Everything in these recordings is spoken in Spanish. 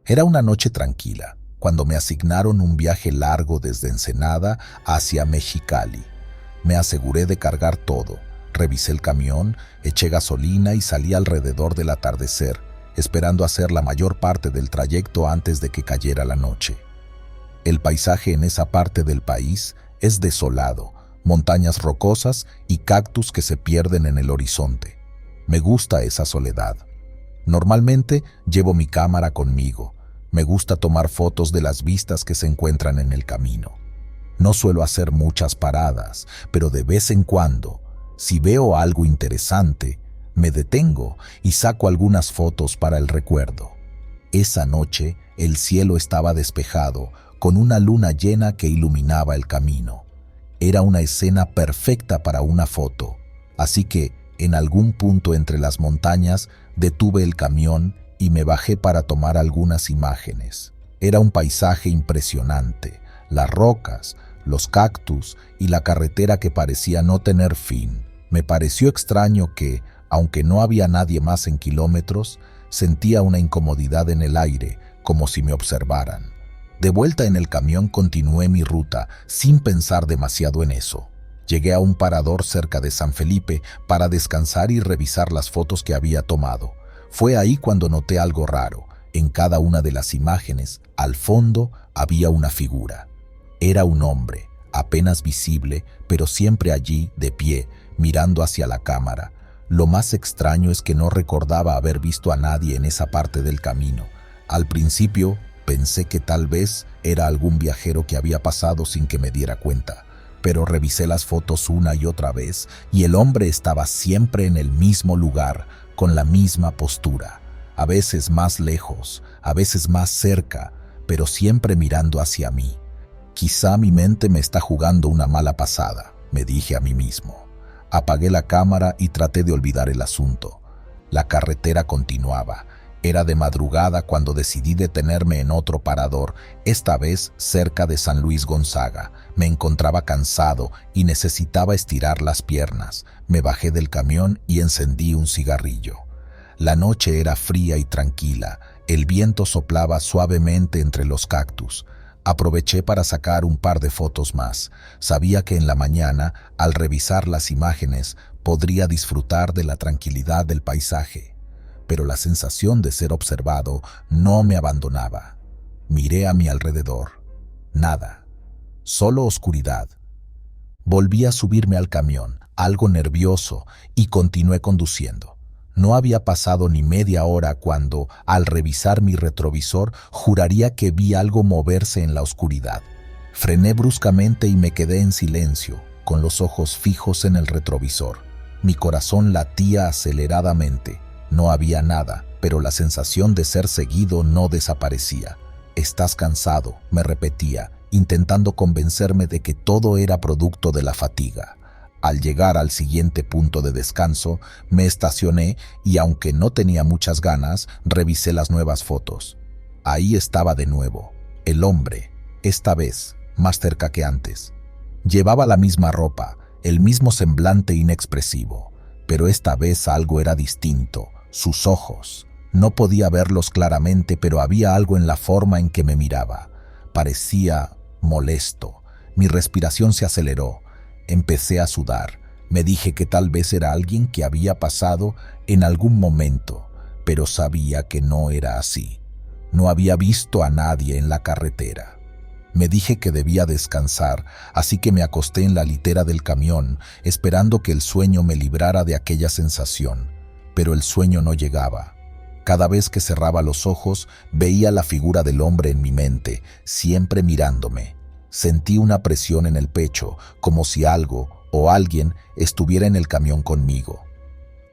Era una noche tranquila, cuando me asignaron un viaje largo desde Ensenada hacia Mexicali. Me aseguré de cargar todo, revisé el camión, eché gasolina y salí alrededor del atardecer, esperando hacer la mayor parte del trayecto antes de que cayera la noche. El paisaje en esa parte del país es desolado, montañas rocosas y cactus que se pierden en el horizonte. Me gusta esa soledad. Normalmente llevo mi cámara conmigo. Me gusta tomar fotos de las vistas que se encuentran en el camino. No suelo hacer muchas paradas, pero de vez en cuando, si veo algo interesante, me detengo y saco algunas fotos para el recuerdo. Esa noche el cielo estaba despejado, con una luna llena que iluminaba el camino. Era una escena perfecta para una foto, así que en algún punto entre las montañas detuve el camión y me bajé para tomar algunas imágenes. Era un paisaje impresionante, las rocas, los cactus y la carretera que parecía no tener fin. Me pareció extraño que, aunque no había nadie más en kilómetros, sentía una incomodidad en el aire, como si me observaran. De vuelta en el camión continué mi ruta, sin pensar demasiado en eso. Llegué a un parador cerca de San Felipe para descansar y revisar las fotos que había tomado. Fue ahí cuando noté algo raro. En cada una de las imágenes, al fondo, había una figura. Era un hombre, apenas visible, pero siempre allí, de pie, mirando hacia la cámara. Lo más extraño es que no recordaba haber visto a nadie en esa parte del camino. Al principio, pensé que tal vez era algún viajero que había pasado sin que me diera cuenta, pero revisé las fotos una y otra vez y el hombre estaba siempre en el mismo lugar, con la misma postura, a veces más lejos, a veces más cerca, pero siempre mirando hacia mí. Quizá mi mente me está jugando una mala pasada, me dije a mí mismo. Apagué la cámara y traté de olvidar el asunto. La carretera continuaba. Era de madrugada cuando decidí detenerme en otro parador, esta vez cerca de San Luis Gonzaga. Me encontraba cansado y necesitaba estirar las piernas. Me bajé del camión y encendí un cigarrillo. La noche era fría y tranquila. El viento soplaba suavemente entre los cactus. Aproveché para sacar un par de fotos más. Sabía que en la mañana, al revisar las imágenes, podría disfrutar de la tranquilidad del paisaje. Pero la sensación de ser observado no me abandonaba. Miré a mi alrededor. Nada. Solo oscuridad. Volví a subirme al camión, algo nervioso, y continué conduciendo. No había pasado ni media hora cuando, al revisar mi retrovisor, juraría que vi algo moverse en la oscuridad. Frené bruscamente y me quedé en silencio, con los ojos fijos en el retrovisor. Mi corazón latía aceleradamente. No había nada, pero la sensación de ser seguido no desaparecía. «Estás cansado», me repetía, intentando convencerme de que todo era producto de la fatiga. Al llegar al siguiente punto de descanso, me estacioné y, aunque no tenía muchas ganas, revisé las nuevas fotos. Ahí estaba de nuevo, el hombre, esta vez más cerca que antes. Llevaba la misma ropa, el mismo semblante inexpresivo, pero esta vez algo era distinto. Sus ojos. No podía verlos claramente, pero había algo en la forma en que me miraba. Parecía molesto. Mi respiración se aceleró. Empecé a sudar. Me dije que tal vez era alguien que había pasado en algún momento, pero sabía que no era así. No había visto a nadie en la carretera. Me dije que debía descansar, así que me acosté en la litera del camión, esperando que el sueño me librara de aquella sensación. Pero el sueño no llegaba. Cada vez que cerraba los ojos, veía la figura del hombre en mi mente, siempre mirándome. Sentí una presión en el pecho, como si algo o alguien estuviera en el camión conmigo.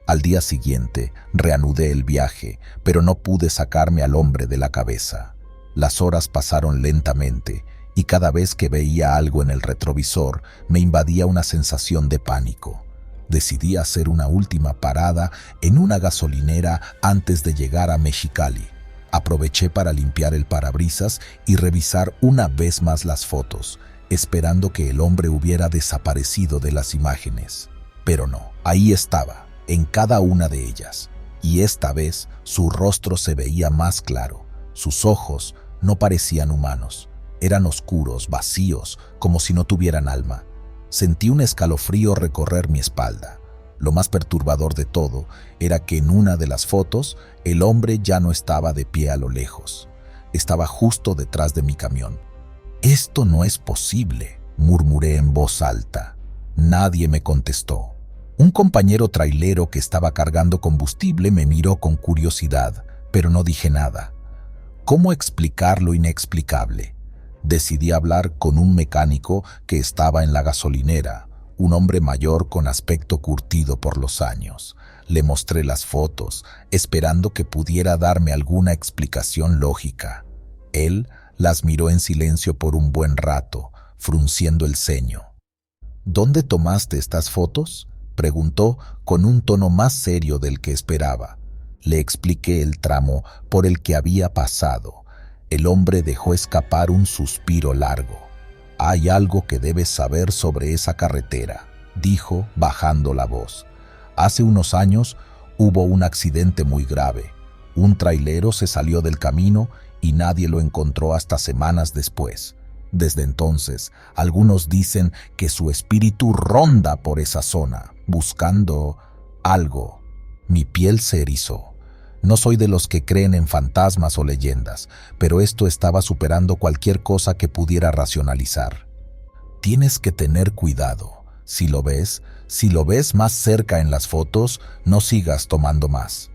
Al día siguiente, reanudé el viaje, pero no pude sacarme al hombre de la cabeza. Las horas pasaron lentamente, y cada vez que veía algo en el retrovisor, me invadía una sensación de pánico. Decidí hacer una última parada en una gasolinera antes de llegar a Mexicali. Aproveché para limpiar el parabrisas y revisar una vez más las fotos, esperando que el hombre hubiera desaparecido de las imágenes. Pero no, ahí estaba, en cada una de ellas, y esta vez su rostro se veía más claro. Sus ojos no parecían humanos. Eran oscuros, vacíos, como si no tuvieran alma. Sentí un escalofrío recorrer mi espalda. Lo más perturbador de todo era que en una de las fotos el hombre ya no estaba de pie a lo lejos. Estaba justo detrás de mi camión. «Esto no es posible», murmuré en voz alta. Nadie me contestó. Un compañero trailero que estaba cargando combustible me miró con curiosidad, pero no dije nada. ¿Cómo explicar lo inexplicable? Decidí hablar con un mecánico que estaba en la gasolinera, un hombre mayor con aspecto curtido por los años. Le mostré las fotos, esperando que pudiera darme alguna explicación lógica. Él las miró en silencio por un buen rato, frunciendo el ceño. «¿Dónde tomaste estas fotos?», preguntó con un tono más serio del que esperaba. Le expliqué el tramo por el que había pasado. El hombre dejó escapar un suspiro largo. «Hay algo que debes saber sobre esa carretera», dijo, bajando la voz. «Hace unos años hubo un accidente muy grave. Un trailero se salió del camino y nadie lo encontró hasta semanas después. Desde entonces, algunos dicen que su espíritu ronda por esa zona, buscando algo». Mi piel se erizó. No soy de los que creen en fantasmas o leyendas, pero esto estaba superando cualquier cosa que pudiera racionalizar. «Tienes que tener cuidado. Si lo ves más cerca en las fotos, no sigas tomando más».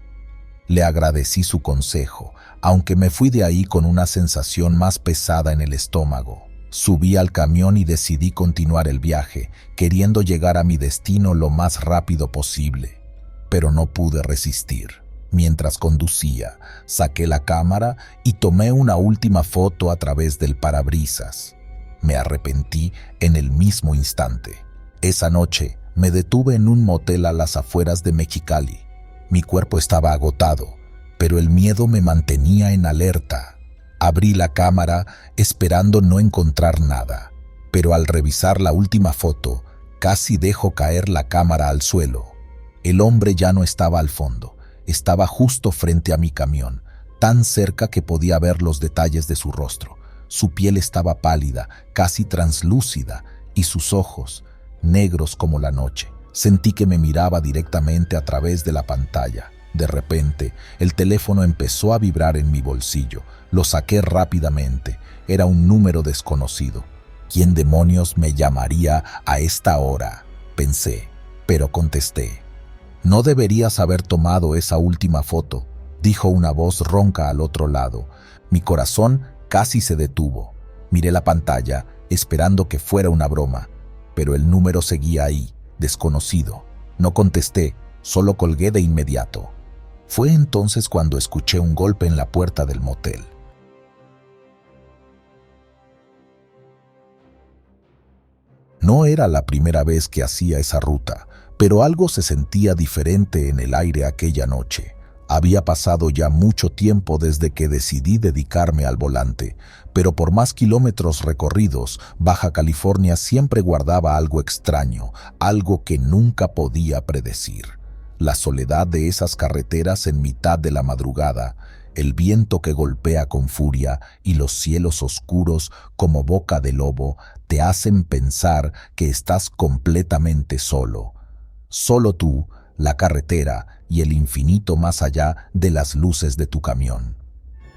Le agradecí su consejo, aunque me fui de ahí con una sensación más pesada en el estómago. Subí al camión y decidí continuar el viaje, queriendo llegar a mi destino lo más rápido posible. Pero no pude resistir. Mientras conducía, saqué la cámara y tomé una última foto a través del parabrisas. Me arrepentí en el mismo instante. Esa noche me detuve en un motel a las afueras de Mexicali. Mi cuerpo estaba agotado, pero el miedo me mantenía en alerta. Abrí la cámara esperando no encontrar nada, pero al revisar la última foto, casi dejo caer la cámara al suelo. El hombre ya no estaba al fondo. Estaba justo frente a mi camión, tan cerca que podía ver los detalles de su rostro. Su piel estaba pálida, casi translúcida, y sus ojos, negros como la noche. Sentí que me miraba directamente a través de la pantalla. De repente, el teléfono empezó a vibrar en mi bolsillo. Lo saqué rápidamente. Era un número desconocido. ¿Quién demonios me llamaría a esta hora?, pensé, pero contesté. «No deberías haber tomado esa última foto», dijo una voz ronca al otro lado. Mi corazón casi se detuvo. Miré la pantalla, esperando que fuera una broma, pero el número seguía ahí, desconocido. No contesté, solo colgué de inmediato. Fue entonces cuando escuché un golpe en la puerta del motel. No era la primera vez que hacía esa ruta, pero algo se sentía diferente en el aire aquella noche. Había pasado ya mucho tiempo desde que decidí dedicarme al volante, pero por más kilómetros recorridos, Baja California siempre guardaba algo extraño, algo que nunca podía predecir. La soledad de esas carreteras en mitad de la madrugada, el viento que golpea con furia y los cielos oscuros como boca de lobo te hacen pensar que estás completamente solo. Solo tú, la carretera y el infinito más allá de las luces de tu camión.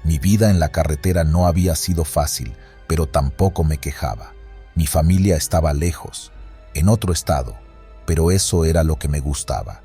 Mi vida en la carretera no había sido fácil, pero tampoco me quejaba. Mi familia estaba lejos, en otro estado, pero eso era lo que me gustaba.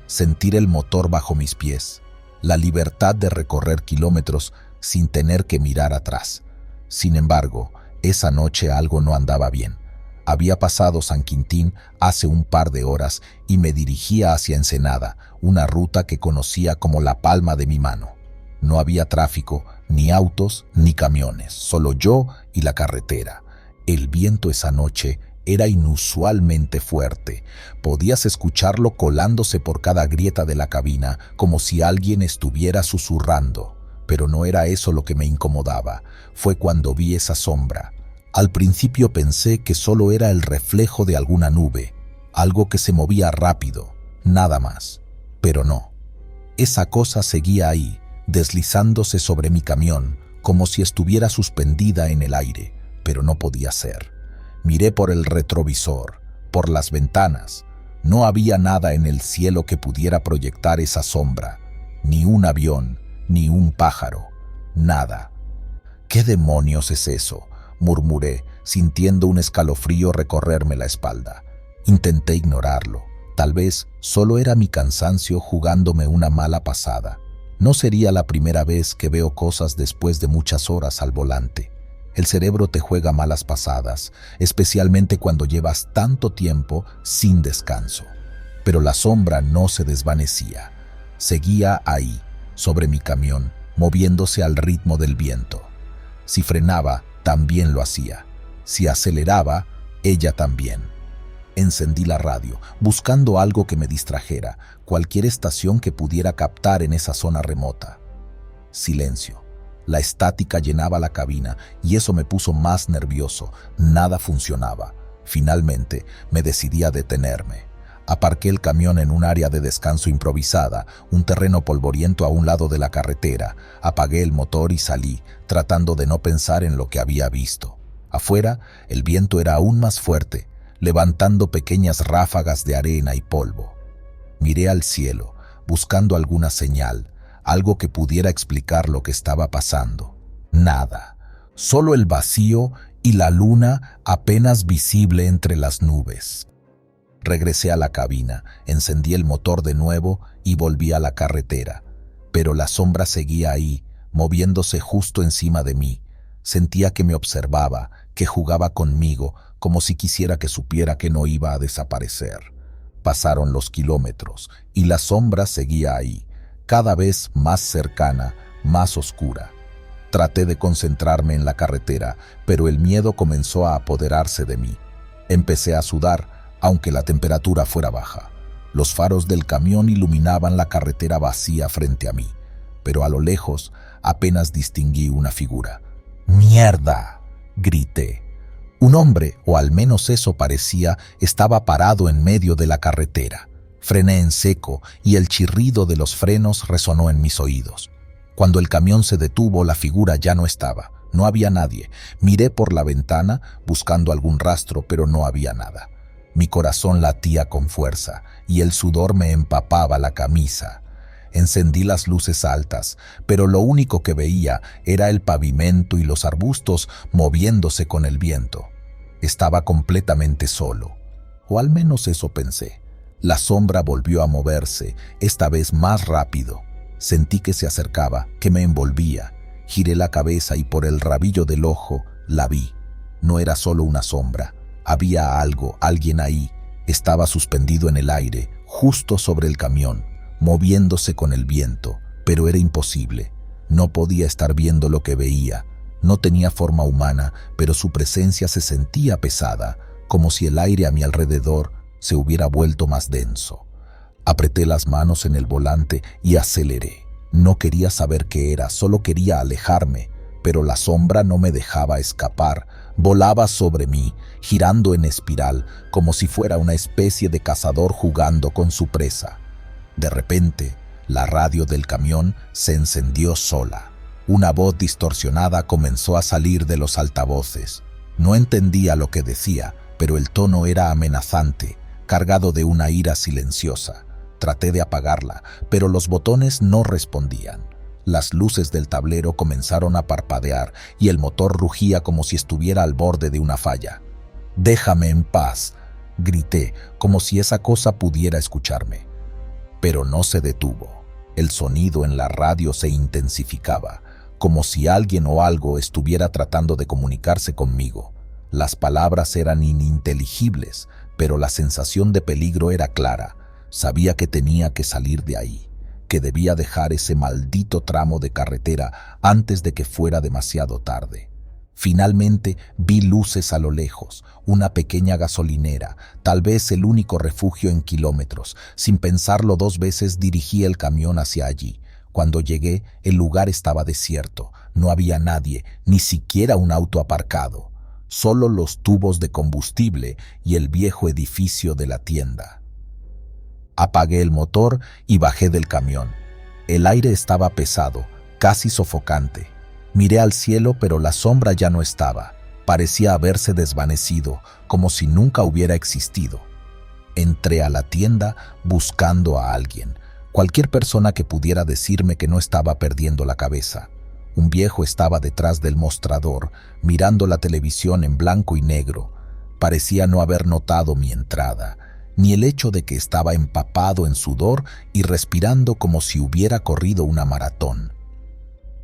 Sentir el motor bajo mis pies, la libertad de recorrer kilómetros sin tener que mirar atrás. Sin embargo, esa noche algo no andaba bien. Había pasado San Quintín hace un par de horas y me dirigía hacia Ensenada, una ruta que conocía como la palma de mi mano. No había tráfico, ni autos, ni camiones, solo yo y la carretera. El viento esa noche era inusualmente fuerte. Podías escucharlo colándose por cada grieta de la cabina, como si alguien estuviera susurrando. Pero no era eso lo que me incomodaba. Fue cuando vi esa sombra. Al principio pensé que solo era el reflejo de alguna nube, algo que se movía rápido, nada más. Pero no. Esa cosa seguía ahí, deslizándose sobre mi camión, como si estuviera suspendida en el aire, pero no podía ser. Miré por el retrovisor, por las ventanas. No había nada en el cielo que pudiera proyectar esa sombra, ni un avión, ni un pájaro, nada. ¿Qué demonios es eso?, murmuré, sintiendo un escalofrío recorrerme la espalda. Intenté ignorarlo. Tal vez solo era mi cansancio jugándome una mala pasada. No sería la primera vez que veo cosas después de muchas horas al volante. El cerebro te juega malas pasadas, especialmente cuando llevas tanto tiempo sin descanso. Pero la sombra no se desvanecía. Seguía ahí, sobre mi camión, moviéndose al ritmo del viento. Si frenaba, también lo hacía. Si aceleraba, ella también. Encendí la radio, buscando algo que me distrajera, cualquier estación que pudiera captar en esa zona remota. Silencio. La estática llenaba la cabina y eso me puso más nervioso. Nada funcionaba. Finalmente, me decidí a detenerme. Aparqué el camión en un área de descanso improvisada, un terreno polvoriento a un lado de la carretera. Apagué el motor y salí, tratando de no pensar en lo que había visto. Afuera, el viento era aún más fuerte, levantando pequeñas ráfagas de arena y polvo. Miré al cielo, buscando alguna señal, algo que pudiera explicar lo que estaba pasando. Nada, solo el vacío y la luna apenas visible entre las nubes. Regresé a la cabina, encendí el motor de nuevo y volví a la carretera. Pero la sombra seguía ahí, moviéndose justo encima de mí. Sentía que me observaba, que jugaba conmigo, como si quisiera que supiera que no iba a desaparecer. Pasaron los kilómetros y la sombra seguía ahí, cada vez más cercana, más oscura. Traté de concentrarme en la carretera, pero el miedo comenzó a apoderarse de mí. Empecé a sudar, aunque la temperatura fuera baja. Los faros del camión iluminaban la carretera vacía frente a mí, pero a lo lejos apenas distinguí una figura. ¡Mierda!, grité. Un hombre, o al menos eso parecía, estaba parado en medio de la carretera. Frené en seco y el chirrido de los frenos resonó en mis oídos. Cuando el camión se detuvo, la figura ya no estaba. No había nadie. Miré por la ventana buscando algún rastro, pero no había nada. Mi corazón latía con fuerza y el sudor me empapaba la camisa. Encendí las luces altas, pero lo único que veía era el pavimento y los arbustos moviéndose con el viento. Estaba completamente solo, o al menos eso pensé. La sombra volvió a moverse, esta vez más rápido. Sentí que se acercaba, que me envolvía. Giré la cabeza y por el rabillo del ojo la vi. No era solo una sombra. Había algo, alguien ahí. Estaba suspendido en el aire, justo sobre el camión, moviéndose con el viento, pero era imposible. No podía estar viendo lo que veía. No tenía forma humana, pero su presencia se sentía pesada, como si el aire a mi alrededor se hubiera vuelto más denso. Apreté las manos en el volante y aceleré. No quería saber qué era, solo quería alejarme, pero la sombra no me dejaba escapar. Volaba sobre mí, girando en espiral, como si fuera una especie de cazador jugando con su presa. De repente, la radio del camión se encendió sola. Una voz distorsionada comenzó a salir de los altavoces. No entendía lo que decía, pero el tono era amenazante, cargado de una ira silenciosa. Traté de apagarla, pero los botones no respondían. Las luces del tablero comenzaron a parpadear y el motor rugía como si estuviera al borde de una falla. «Déjame en paz», grité, como si esa cosa pudiera escucharme. Pero no se detuvo. El sonido en la radio se intensificaba, como si alguien o algo estuviera tratando de comunicarse conmigo. Las palabras eran ininteligibles, pero la sensación de peligro era clara. Sabía que tenía que salir de ahí, que debía dejar ese maldito tramo de carretera antes de que fuera demasiado tarde. Finalmente vi luces a lo lejos, una pequeña gasolinera, tal vez el único refugio en kilómetros. Sin pensarlo dos veces dirigí el camión hacia allí. Cuando llegué, el lugar estaba desierto. No había nadie, ni siquiera un auto aparcado. Solo los tubos de combustible y el viejo edificio de la tienda. Apagué el motor y bajé del camión. El aire estaba pesado, casi sofocante. Miré al cielo, pero la sombra ya no estaba. Parecía haberse desvanecido, como si nunca hubiera existido. Entré a la tienda buscando a alguien, cualquier persona que pudiera decirme que no estaba perdiendo la cabeza. Un viejo estaba detrás del mostrador, mirando la televisión en blanco y negro. Parecía no haber notado mi entrada, ni el hecho de que estaba empapado en sudor y respirando como si hubiera corrido una maratón.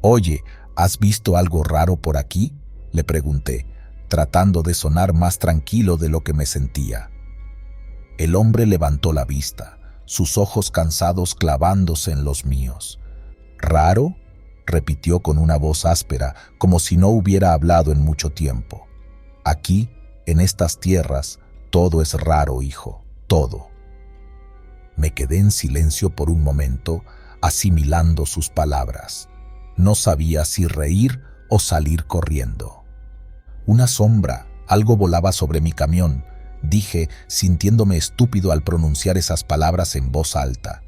«Oye, ¿has visto algo raro por aquí?», le pregunté, tratando de sonar más tranquilo de lo que me sentía. El hombre levantó la vista, sus ojos cansados clavándose en los míos. «¿Raro?», repitió con una voz áspera, como si no hubiera hablado en mucho tiempo. «Aquí, en estas tierras, todo es raro, hijo, todo». Me quedé en silencio por un momento, asimilando sus palabras. No sabía si reír o salir corriendo. «Una sombra, algo volaba sobre mi camión», dije, sintiéndome estúpido al pronunciar esas palabras en voz alta.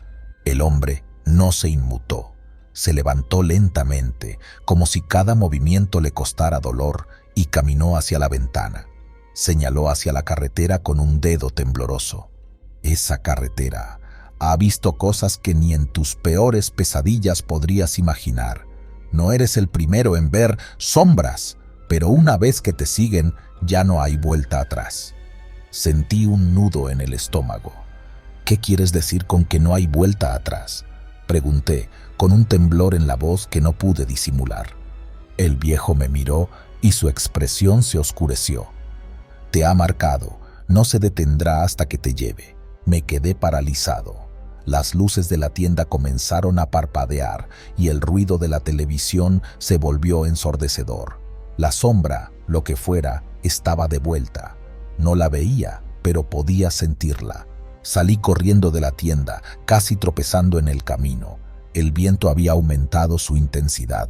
El hombre no se inmutó. Se levantó lentamente, como si cada movimiento le costara dolor, y caminó hacia la ventana. Señaló hacia la carretera con un dedo tembloroso. «Esa carretera ha visto cosas que ni en tus peores pesadillas podrías imaginar. No eres el primero en ver sombras, pero una vez que te siguen, ya no hay vuelta atrás». Sentí un nudo en el estómago. «¿Qué quieres decir con que no hay vuelta atrás?», pregunté, con un temblor en la voz que no pude disimular. El viejo me miró y su expresión se oscureció. «Te ha marcado, no se detendrá hasta que te lleve». Me quedé paralizado. Las luces de la tienda comenzaron a parpadear y el ruido de la televisión se volvió ensordecedor. La sombra, lo que fuera, estaba de vuelta. No la veía, pero podía sentirla. Salí corriendo de la tienda, casi tropezando en el camino. El viento había aumentado su intensidad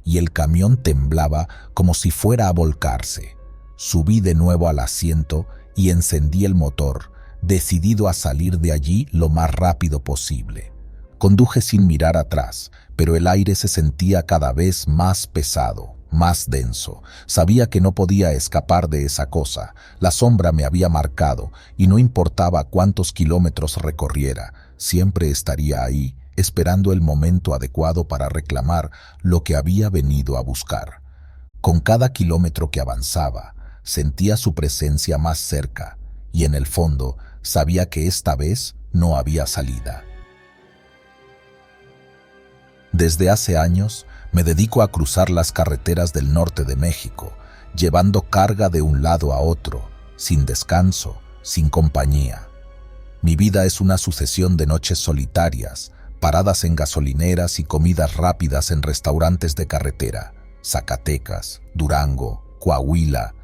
y el camión temblaba como si fuera a volcarse. Subí de nuevo al asiento y encendí el motor, decidido a salir de allí lo más rápido posible. Conduje sin mirar atrás, pero el aire se sentía cada vez más pesado, más denso. Sabía que no podía escapar de esa cosa. La sombra me había marcado y no importaba cuántos kilómetros recorriera, siempre estaría ahí, esperando el momento adecuado para reclamar lo que había venido a buscar. Con cada kilómetro que avanzaba, sentía su presencia más cerca y en el fondo sabía que esta vez no había salida. Desde hace años me dedico a cruzar las carreteras del norte de México, llevando carga de un lado a otro, sin descanso, sin compañía. Mi vida es una sucesión de noches solitarias, paradas en gasolineras y comidas rápidas en restaurantes de carretera. Zacatecas, Durango, Coahuila.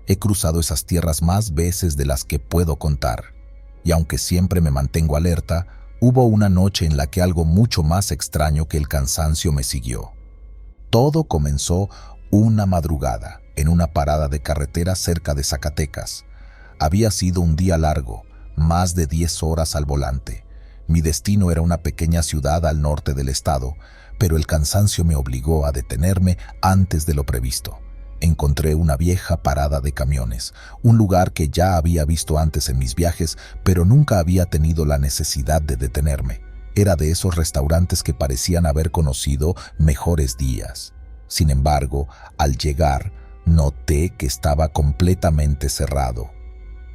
He cruzado esas tierras más veces de las que puedo contar. Y aunque siempre me mantengo alerta, hubo una noche en la que algo mucho más extraño que el cansancio me siguió. Todo comenzó una madrugada, en una parada de carretera cerca de Zacatecas. Había sido un día largo, más de 10 horas al volante. Mi destino era una pequeña ciudad al norte del estado, pero el cansancio me obligó a detenerme antes de lo previsto. Encontré una vieja parada de camiones, un lugar que ya había visto antes en mis viajes, pero nunca había tenido la necesidad de detenerme. Era de esos restaurantes que parecían haber conocido mejores días. Sin embargo, al llegar, noté que estaba completamente cerrado.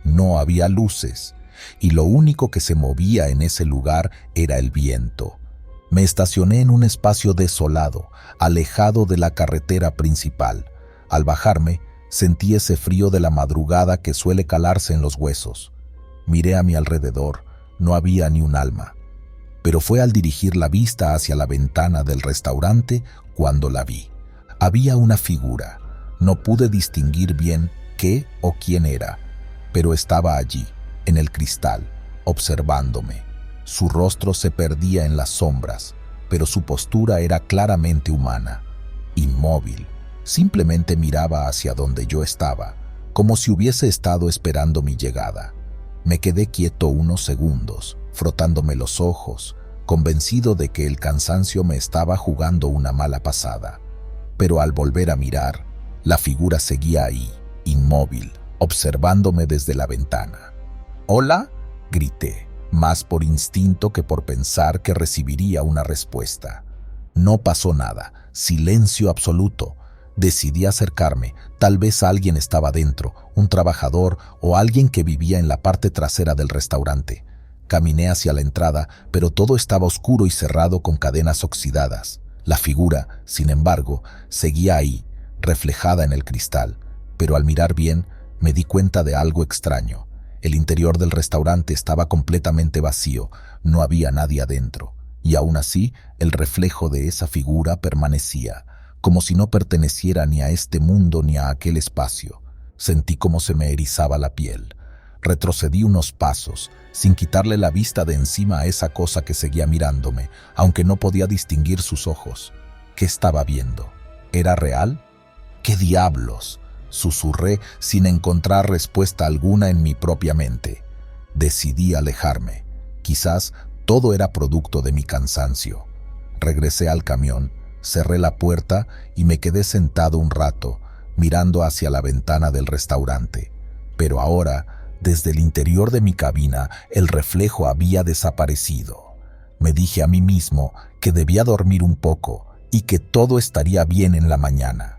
No había luces, y lo único que se movía en ese lugar era el viento. Me estacioné en un espacio desolado, alejado de la carretera principal. Al bajarme, sentí ese frío de la madrugada que suele calarse en los huesos. Miré a mi alrededor, no había ni un alma. Pero fue al dirigir la vista hacia la ventana del restaurante cuando la vi. Había una figura. No pude distinguir bien qué o quién era, pero estaba allí, en el cristal, observándome. Su rostro se perdía en las sombras, pero su postura era claramente humana, inmóvil. Simplemente miraba hacia donde yo estaba, como si hubiese estado esperando mi llegada. Me quedé quieto unos segundos, frotándome los ojos, convencido de que el cansancio me estaba jugando una mala pasada. pero al volver a mirar, la figura seguía ahí, inmóvil, observándome desde la ventana. «¿Hola?», grité, más por instinto que por pensar que recibiría una respuesta. No pasó nada, silencio absoluto. Decidí acercarme, tal vez alguien estaba dentro, un trabajador o alguien que vivía en la parte trasera del restaurante. Caminé hacia la entrada, pero todo estaba oscuro y cerrado con cadenas oxidadas. La figura, sin embargo, seguía ahí, reflejada en el cristal, pero al mirar bien, me di cuenta de algo extraño. El interior del restaurante estaba completamente vacío, no había nadie adentro, y aún así, el reflejo de esa figura permanecía, como si no perteneciera ni a este mundo ni a aquel espacio. Sentí cómo se me erizaba la piel. Retrocedí unos pasos, sin quitarle la vista de encima a esa cosa que seguía mirándome, aunque no podía distinguir sus ojos. ¿Qué estaba viendo? ¿Era real? ¿Qué diablos?, susurré sin encontrar respuesta alguna en mi propia mente. Decidí alejarme. Quizás todo era producto de mi cansancio. Regresé al camión, cerré la puerta y me quedé sentado un rato, mirando hacia la ventana del restaurante. Pero ahora, desde el interior de mi cabina, el reflejo había desaparecido. Me dije a mí mismo que debía dormir un poco y que todo estaría bien en la mañana.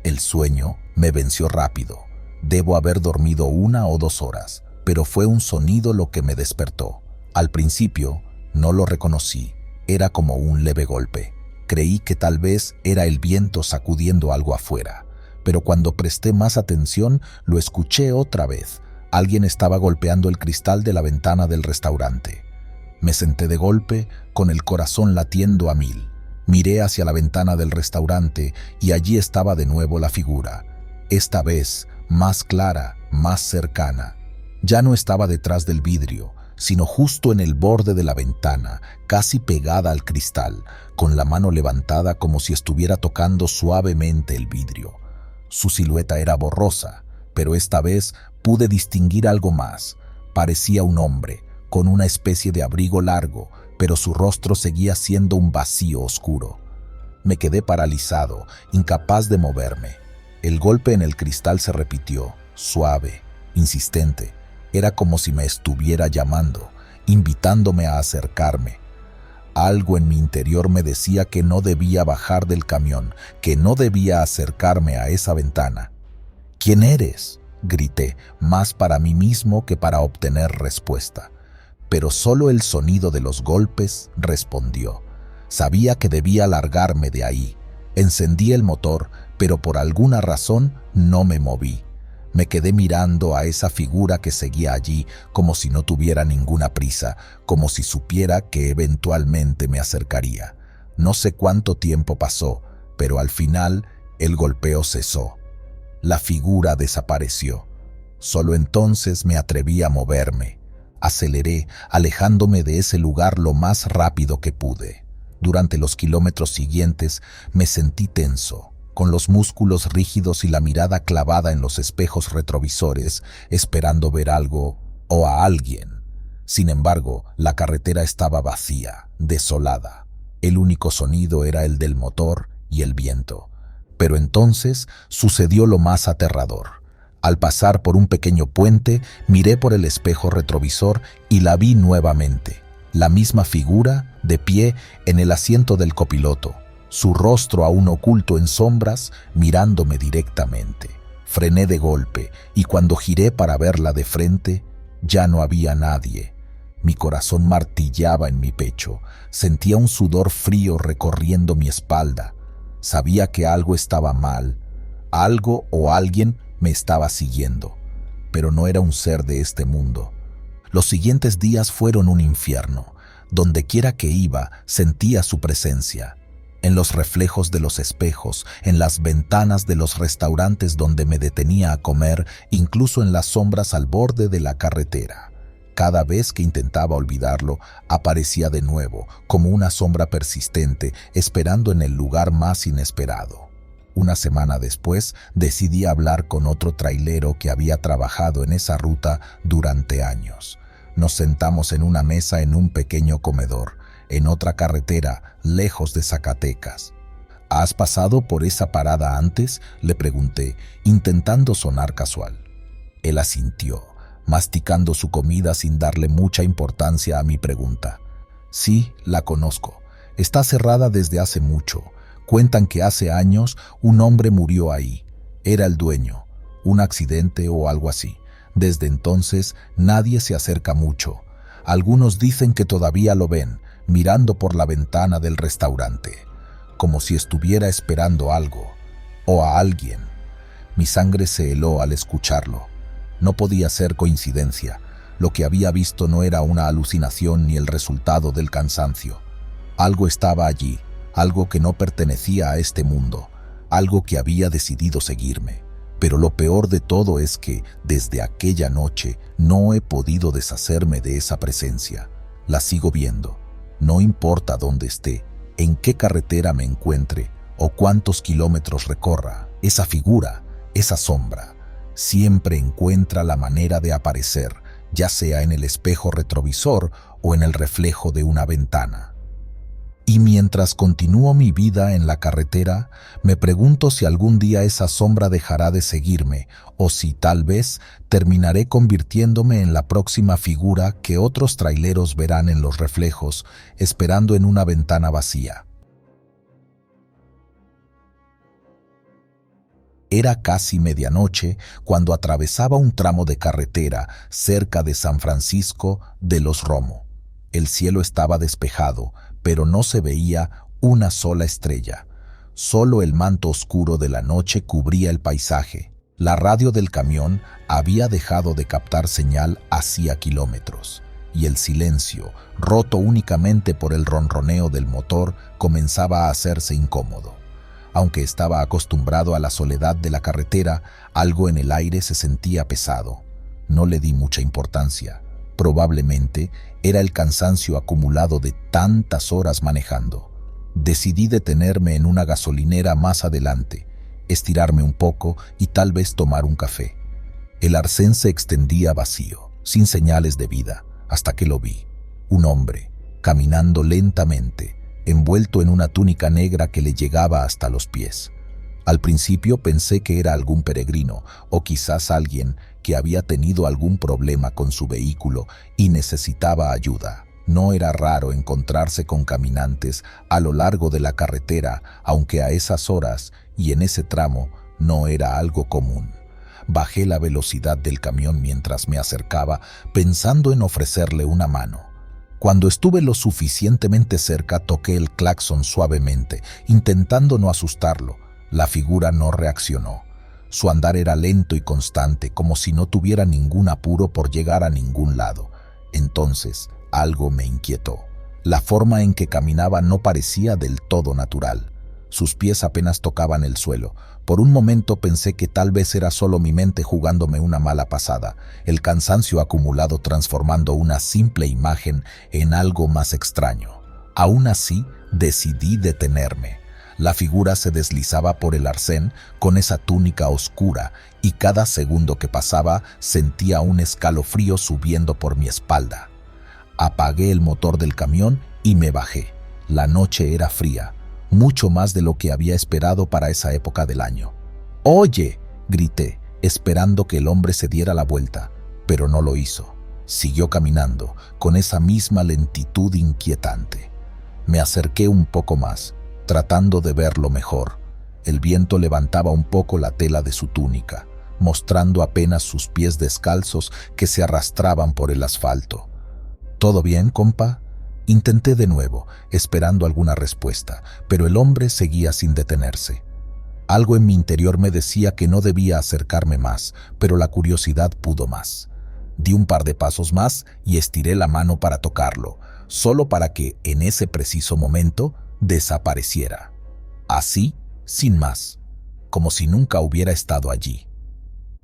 El sueño me venció rápido. Debo haber dormido 1 o 2 horas, pero fue un sonido lo que me despertó. Al principio, no lo reconocí. Era como un leve golpe. Creí que tal vez era el viento sacudiendo algo afuera, pero cuando presté más atención, lo escuché otra vez. Alguien estaba golpeando el cristal de la ventana del restaurante. Me senté de golpe, con el corazón latiendo a 1000. Miré hacia la ventana del restaurante y allí estaba de nuevo la figura. Esta vez, más clara, más cercana. Ya no estaba detrás del vidrio, sino justo en el borde de la ventana, casi pegada al cristal, con la mano levantada como si estuviera tocando suavemente el vidrio. Su silueta era borrosa, pero esta vez pude distinguir algo más. Parecía un hombre, con una especie de abrigo largo, pero su rostro seguía siendo un vacío oscuro. Me quedé paralizado, incapaz de moverme. El golpe en el cristal se repitió, suave, insistente. Era como si me estuviera llamando, invitándome a acercarme. Algo en mi interior me decía que no debía bajar del camión, que no debía acercarme a esa ventana. «¿Quién eres?», grité, más para mí mismo que para obtener respuesta. Pero solo el sonido de los golpes respondió. Sabía que debía largarme de ahí. Encendí el motor, pero por alguna razón no me moví. Me quedé mirando a esa figura que seguía allí como si no tuviera ninguna prisa, como si supiera que eventualmente me acercaría. No sé cuánto tiempo pasó, pero al final el golpeo cesó. La figura desapareció. Solo entonces me atreví a moverme. Aceleré, alejándome de ese lugar lo más rápido que pude. Durante los kilómetros siguientes me sentí tenso, con los músculos rígidos y la mirada clavada en los espejos retrovisores, esperando ver algo o a alguien. Sin embargo, la carretera estaba vacía, desolada. El único sonido era el del motor y el viento. Pero entonces sucedió lo más aterrador. Al pasar por un pequeño puente, miré por el espejo retrovisor y la vi nuevamente. La misma figura, de pie, en el asiento del copiloto, su rostro aún oculto en sombras, mirándome directamente. Frené de golpe y cuando giré para verla de frente, ya no había nadie. Mi corazón martillaba en mi pecho, sentía un sudor frío recorriendo mi espalda. Sabía que algo estaba mal, algo o alguien me estaba siguiendo, pero no era un ser de este mundo. Los siguientes días fueron un infierno. Dondequiera que iba, sentía su presencia. En los reflejos de los espejos, en las ventanas de los restaurantes donde me detenía a comer, incluso en las sombras al borde de la carretera. Cada vez que intentaba olvidarlo, aparecía de nuevo, como una sombra persistente, esperando en el lugar más inesperado. Una semana después, decidí hablar con otro trailero que había trabajado en esa ruta durante años. Nos sentamos en una mesa en un pequeño comedor, en otra carretera, lejos de Zacatecas. ¿Has pasado por esa parada antes?, le pregunté, intentando sonar casual. Él asintió, masticando su comida sin darle mucha importancia a mi pregunta. Sí, la conozco. Está cerrada desde hace mucho. Cuentan que hace años un hombre murió ahí. Era el dueño. Un accidente o algo así. Desde entonces nadie se acerca mucho. Algunos dicen que todavía lo ven, mirando por la ventana del restaurante, como si estuviera esperando algo o a alguien. Mi sangre se heló al escucharlo. No podía ser coincidencia. Lo que había visto no era una alucinación ni el resultado del cansancio. Algo estaba allí, algo que no pertenecía a este mundo, algo que había decidido seguirme. Pero lo peor de todo es que, desde aquella noche, no he podido deshacerme de esa presencia. La sigo viendo. No importa dónde esté, en qué carretera me encuentre o cuántos kilómetros recorra, esa figura, esa sombra, siempre encuentra la manera de aparecer, ya sea en el espejo retrovisor o en el reflejo de una ventana. Y mientras continúo mi vida en la carretera, me pregunto si algún día esa sombra dejará de seguirme o si tal vez terminaré convirtiéndome en la próxima figura que otros traileros verán en los reflejos, esperando en una ventana vacía. Era casi medianoche cuando atravesaba un tramo de carretera cerca de San Francisco de los Romo. El cielo estaba despejado, pero no se veía una sola estrella. Solo el manto oscuro de la noche cubría el paisaje. La radio del camión había dejado de captar señal hacía kilómetros, y el silencio, roto únicamente por el ronroneo del motor, comenzaba a hacerse incómodo. Aunque estaba acostumbrado a la soledad de la carretera, algo en el aire se sentía pesado. No le di mucha importancia. Probablemente era el cansancio acumulado de tantas horas manejando. Decidí detenerme en una gasolinera más adelante, estirarme un poco y tal vez tomar un café. El arcén se extendía vacío, sin señales de vida, hasta que lo vi. Un hombre, caminando lentamente, envuelto en una túnica negra que le llegaba hasta los pies. Al principio pensé que era algún peregrino o quizás alguien que había tenido algún problema con su vehículo y necesitaba ayuda. No era raro encontrarse con caminantes a lo largo de la carretera, aunque a esas horas y en ese tramo no era algo común. Bajé la velocidad del camión mientras me acercaba, pensando en ofrecerle una mano. Cuando estuve lo suficientemente cerca, toqué el claxon suavemente, intentando no asustarlo. La figura no reaccionó. Su andar era lento y constante, como si no tuviera ningún apuro por llegar a ningún lado. Entonces, algo me inquietó. La forma en que caminaba no parecía del todo natural. Sus pies apenas tocaban el suelo. Por un momento pensé que tal vez era solo mi mente jugándome una mala pasada, el cansancio acumulado transformando una simple imagen en algo más extraño. Aún así, decidí detenerme. La figura se deslizaba por el arcén con esa túnica oscura y cada segundo que pasaba sentía un escalofrío subiendo por mi espalda. Apagué el motor del camión y me bajé. La noche era fría, mucho más de lo que había esperado para esa época del año. «¡Oye!», grité, esperando que el hombre se diera la vuelta, pero no lo hizo. Siguió caminando, con esa misma lentitud inquietante. Me acerqué un poco más, tratando de verlo mejor. El viento levantaba un poco la tela de su túnica, mostrando apenas sus pies descalzos que se arrastraban por el asfalto. «¿Todo bien, compa?», intenté de nuevo, esperando alguna respuesta, pero el hombre seguía sin detenerse. Algo en mi interior me decía que no debía acercarme más, pero la curiosidad pudo más. Di un par de pasos más y estiré la mano para tocarlo, solo para que, en ese preciso momento, desapareciera. Así, sin más, como si nunca hubiera estado allí.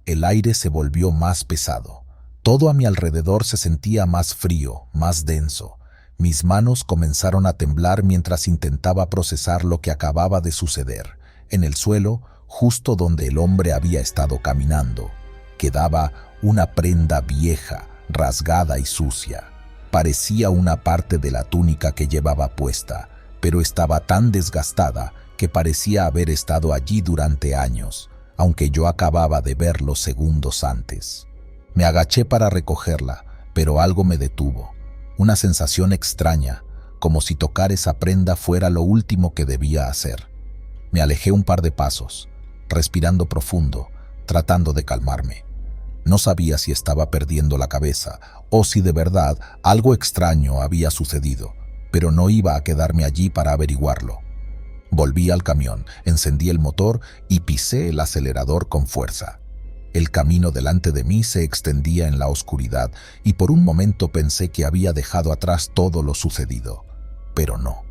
El aire se volvió más pesado. Todo a mi alrededor se sentía más frío, más denso. Mis manos comenzaron a temblar mientras intentaba procesar lo que acababa de suceder. En el suelo, justo donde el hombre había estado caminando, quedaba una prenda vieja, rasgada y sucia. Parecía una parte de la túnica que llevaba puesta, pero estaba tan desgastada que parecía haber estado allí durante años, aunque yo acababa de verlo segundos antes. Me agaché para recogerla, pero algo me detuvo. Una sensación extraña, como si tocar esa prenda fuera lo último que debía hacer. Me alejé un par de pasos, respirando profundo, tratando de calmarme. No sabía si estaba perdiendo la cabeza o si de verdad algo extraño había sucedido, pero no iba a quedarme allí para averiguarlo. Volví al camión, encendí el motor y pisé el acelerador con fuerza. El camino delante de mí se extendía en la oscuridad y por un momento pensé que había dejado atrás todo lo sucedido. Pero no.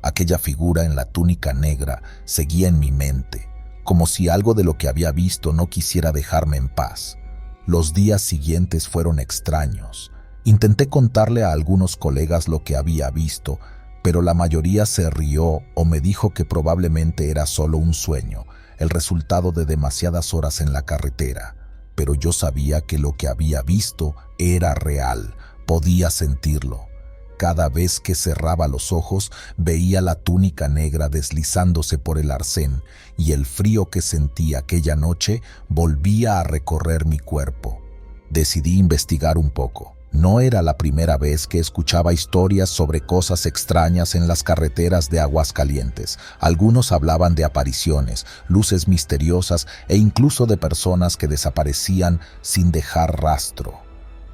Aquella figura en la túnica negra seguía en mi mente, como si algo de lo que había visto no quisiera dejarme en paz. Los días siguientes fueron extraños. Intenté contarle a algunos colegas lo que había visto, pero la mayoría se rió o me dijo que probablemente era solo un sueño, el resultado de demasiadas horas en la carretera. Pero yo sabía que lo que había visto era real, podía sentirlo. Cada vez que cerraba los ojos veía la túnica negra deslizándose por el arcén y el frío que sentí aquella noche volvía a recorrer mi cuerpo. Decidí investigar un poco. No era la primera vez que escuchaba historias sobre cosas extrañas en las carreteras de Aguascalientes. Algunos hablaban de apariciones, luces misteriosas e incluso de personas que desaparecían sin dejar rastro.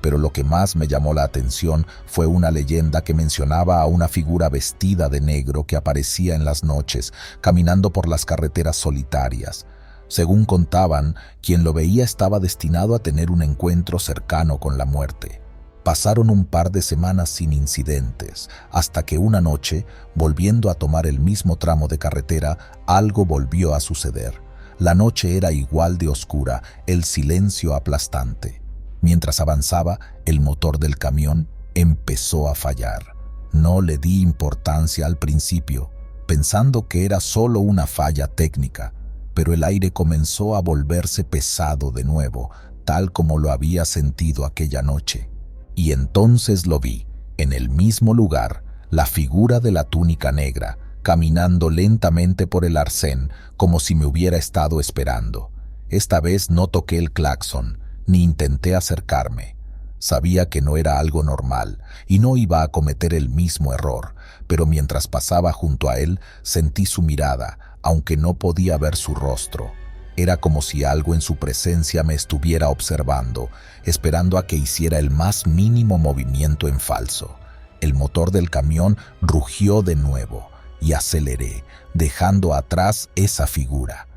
Pero lo que más me llamó la atención fue una leyenda que mencionaba a una figura vestida de negro que aparecía en las noches, caminando por las carreteras solitarias. Según contaban, quien lo veía estaba destinado a tener un encuentro cercano con la muerte. Pasaron un par de semanas sin incidentes, hasta que una noche, volviendo a tomar el mismo tramo de carretera, algo volvió a suceder. La noche era igual de oscura, el silencio aplastante. Mientras avanzaba, el motor del camión empezó a fallar. No le di importancia al principio, pensando que era solo una falla técnica, pero el aire comenzó a volverse pesado de nuevo, tal como lo había sentido aquella noche. Y entonces lo vi, en el mismo lugar, la figura de la túnica negra, caminando lentamente por el arcén, como si me hubiera estado esperando. Esta vez no toqué el claxon, ni intenté acercarme. Sabía que no era algo normal y no iba a cometer el mismo error, pero mientras pasaba junto a él sentí su mirada, aunque no podía ver su rostro. Era como si algo en su presencia me estuviera observando, esperando a que hiciera el más mínimo movimiento en falso. El motor del camión rugió de nuevo y aceleré, dejando atrás esa figura.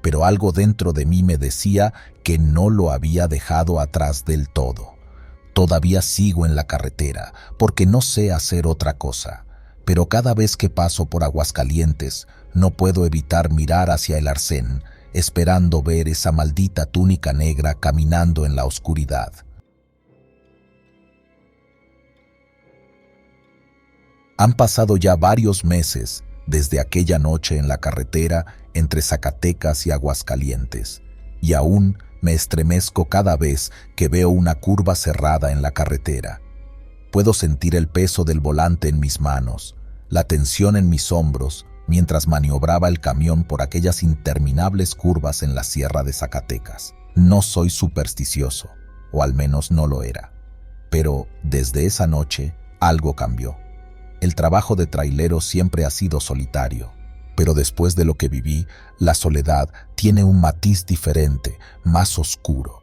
Pero algo dentro de mí me decía que no lo había dejado atrás del todo. Todavía sigo en la carretera, porque no sé hacer otra cosa. Pero cada vez que paso por Aguascalientes, no puedo evitar mirar hacia el arcén, esperando ver esa maldita túnica negra caminando en la oscuridad. Han pasado ya varios meses desde aquella noche en la carretera entre Zacatecas y Aguascalientes, y aún me estremezco cada vez que veo una curva cerrada en la carretera. Puedo sentir el peso del volante en mis manos, la tensión en mis hombros, mientras maniobraba el camión por aquellas interminables curvas en la sierra de Zacatecas. No soy supersticioso, o al menos no lo era. Pero desde esa noche algo cambió. El trabajo de trailero siempre ha sido solitario, pero después de lo que viví, la soledad tiene un matiz diferente, más oscuro.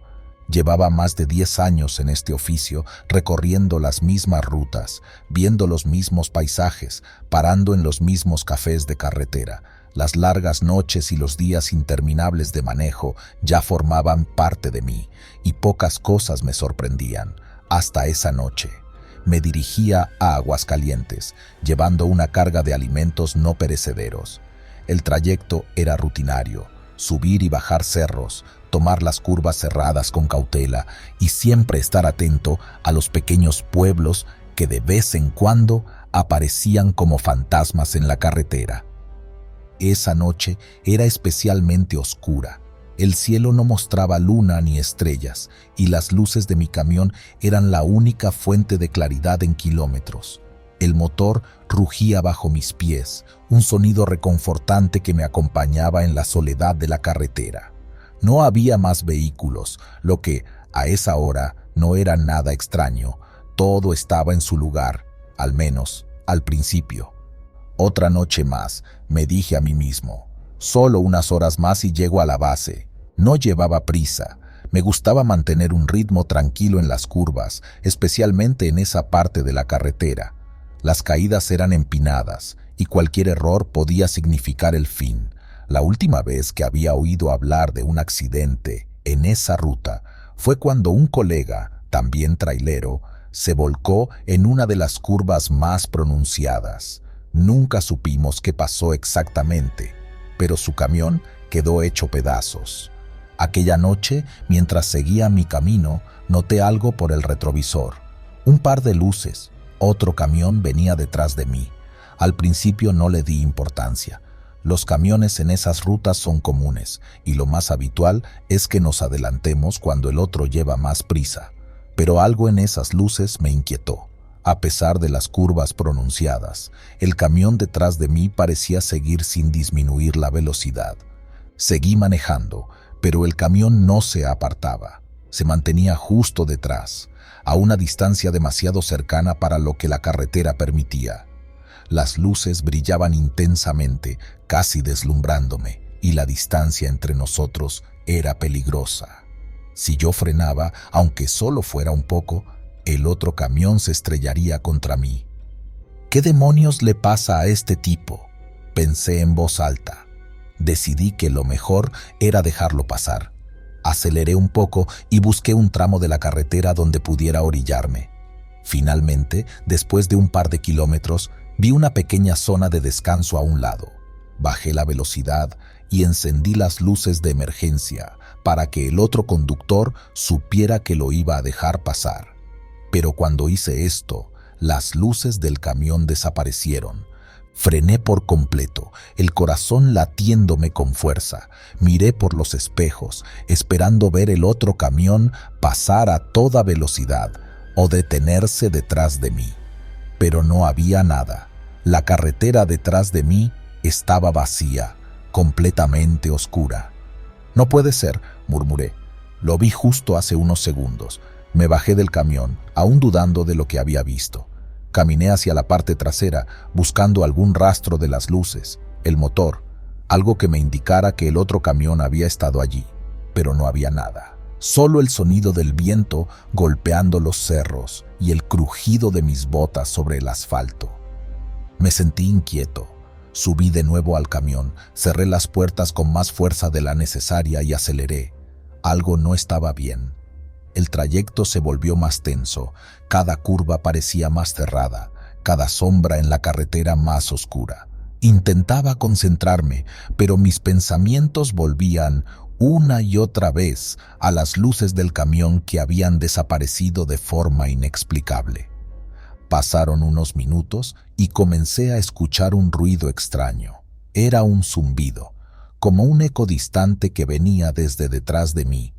Llevaba más de 10 años en este oficio, recorriendo las mismas rutas, viendo los mismos paisajes, parando en los mismos cafés de carretera. Las largas noches y los días interminables de manejo ya formaban parte de mí, y pocas cosas me sorprendían, hasta esa noche. Me dirigía a Aguascalientes, llevando una carga de alimentos no perecederos. El trayecto era rutinario: subir y bajar cerros, tomar las curvas cerradas con cautela y siempre estar atento a los pequeños pueblos que de vez en cuando aparecían como fantasmas en la carretera. Esa noche era especialmente oscura. El cielo no mostraba luna ni estrellas, y las luces de mi camión eran la única fuente de claridad en kilómetros. El motor rugía bajo mis pies, un sonido reconfortante que me acompañaba en la soledad de la carretera. No había más vehículos, lo que, a esa hora, no era nada extraño. Todo estaba en su lugar, al menos al principio. Otra noche más, me dije a mí mismo. Solo unas horas más y llego a la base. No llevaba prisa. Me gustaba mantener un ritmo tranquilo en las curvas, especialmente en esa parte de la carretera. Las caídas eran empinadas y cualquier error podía significar el fin. La última vez que había oído hablar de un accidente en esa ruta fue cuando un colega, también trailero, se volcó en una de las curvas más pronunciadas. Nunca supimos qué pasó exactamente, pero su camión quedó hecho pedazos. Aquella noche, mientras seguía mi camino, noté algo por el retrovisor. Un par de luces. Otro camión venía detrás de mí. Al principio no le di importancia. Los camiones en esas rutas son comunes, y lo más habitual es que nos adelantemos cuando el otro lleva más prisa. Pero algo en esas luces me inquietó. A pesar de las curvas pronunciadas, el camión detrás de mí parecía seguir sin disminuir la velocidad. Seguí manejando, pero el camión no se apartaba. Se mantenía justo detrás, a una distancia demasiado cercana para lo que la carretera permitía. Las luces brillaban intensamente, casi deslumbrándome, y la distancia entre nosotros era peligrosa. Si yo frenaba, aunque solo fuera un poco, el otro camión se estrellaría contra mí. ¿Qué demonios le pasa a este tipo?, pensé en voz alta. Decidí que lo mejor era dejarlo pasar. Aceleré un poco y busqué un tramo de la carretera donde pudiera orillarme. Finalmente, después de un par de kilómetros, vi una pequeña zona de descanso a un lado. Bajé la velocidad y encendí las luces de emergencia para que el otro conductor supiera que lo iba a dejar pasar. Pero cuando hice esto, las luces del camión desaparecieron. Frené por completo, el corazón latiéndome con fuerza. Miré por los espejos, esperando ver el otro camión pasar a toda velocidad o detenerse detrás de mí. Pero no había nada. La carretera detrás de mí estaba vacía, completamente oscura. «No puede ser», murmuré. Lo vi justo hace unos segundos. Me bajé del camión, aún dudando de lo que había visto. Caminé hacia la parte trasera, buscando algún rastro de las luces, el motor, algo que me indicara que el otro camión había estado allí, pero no había nada. Solo el sonido del viento golpeando los cerros y el crujido de mis botas sobre el asfalto. Me sentí inquieto. Subí de nuevo al camión, cerré las puertas con más fuerza de la necesaria y aceleré. Algo no estaba bien. El trayecto se volvió más tenso, cada curva parecía más cerrada, cada sombra en la carretera más oscura. Intentaba concentrarme, pero mis pensamientos volvían una y otra vez a las luces del camión que habían desaparecido de forma inexplicable. Pasaron unos minutos y comencé a escuchar un ruido extraño. Era un zumbido, como un eco distante que venía desde detrás de mí.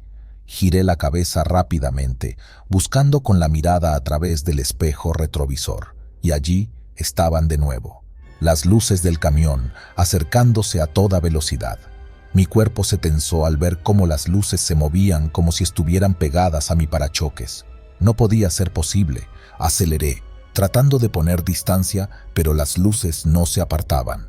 Giré la cabeza rápidamente, buscando con la mirada a través del espejo retrovisor, y allí estaban de nuevo, las luces del camión acercándose a toda velocidad. Mi cuerpo se tensó al ver cómo las luces se movían como si estuvieran pegadas a mi parachoques. No podía ser posible. Aceleré, tratando de poner distancia, pero las luces no se apartaban.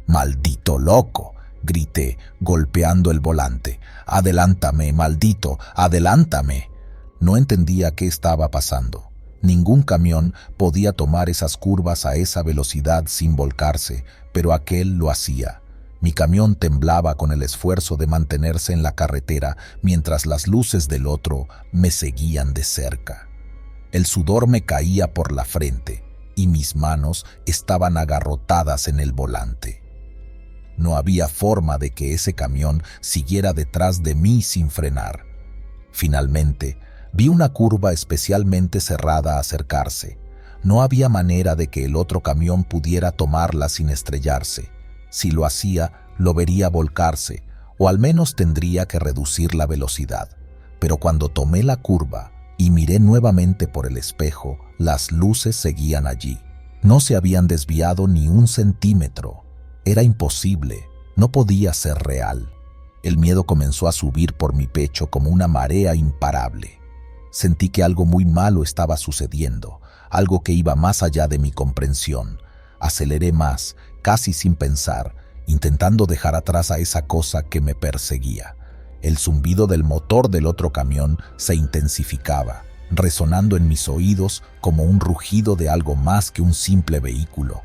«¡Maldito loco!», grité, golpeando el volante. «¡Adelántame, maldito! ¡Adelántame!». No entendía qué estaba pasando. Ningún camión podía tomar esas curvas a esa velocidad sin volcarse, pero aquel lo hacía. Mi camión temblaba con el esfuerzo de mantenerse en la carretera mientras las luces del otro me seguían de cerca. El sudor me caía por la frente y mis manos estaban agarrotadas en el volante. No había forma de que ese camión siguiera detrás de mí sin frenar. Finalmente, vi una curva especialmente cerrada acercarse. No había manera de que el otro camión pudiera tomarla sin estrellarse. Si lo hacía, lo vería volcarse, o al menos tendría que reducir la velocidad. Pero cuando tomé la curva y miré nuevamente por el espejo, las luces seguían allí. No se habían desviado ni un centímetro. Era imposible, no podía ser real. El miedo comenzó a subir por mi pecho como una marea imparable. Sentí que algo muy malo estaba sucediendo, algo que iba más allá de mi comprensión. Aceleré más, casi sin pensar, intentando dejar atrás a esa cosa que me perseguía. El zumbido del motor del otro camión se intensificaba, resonando en mis oídos como un rugido de algo más que un simple vehículo.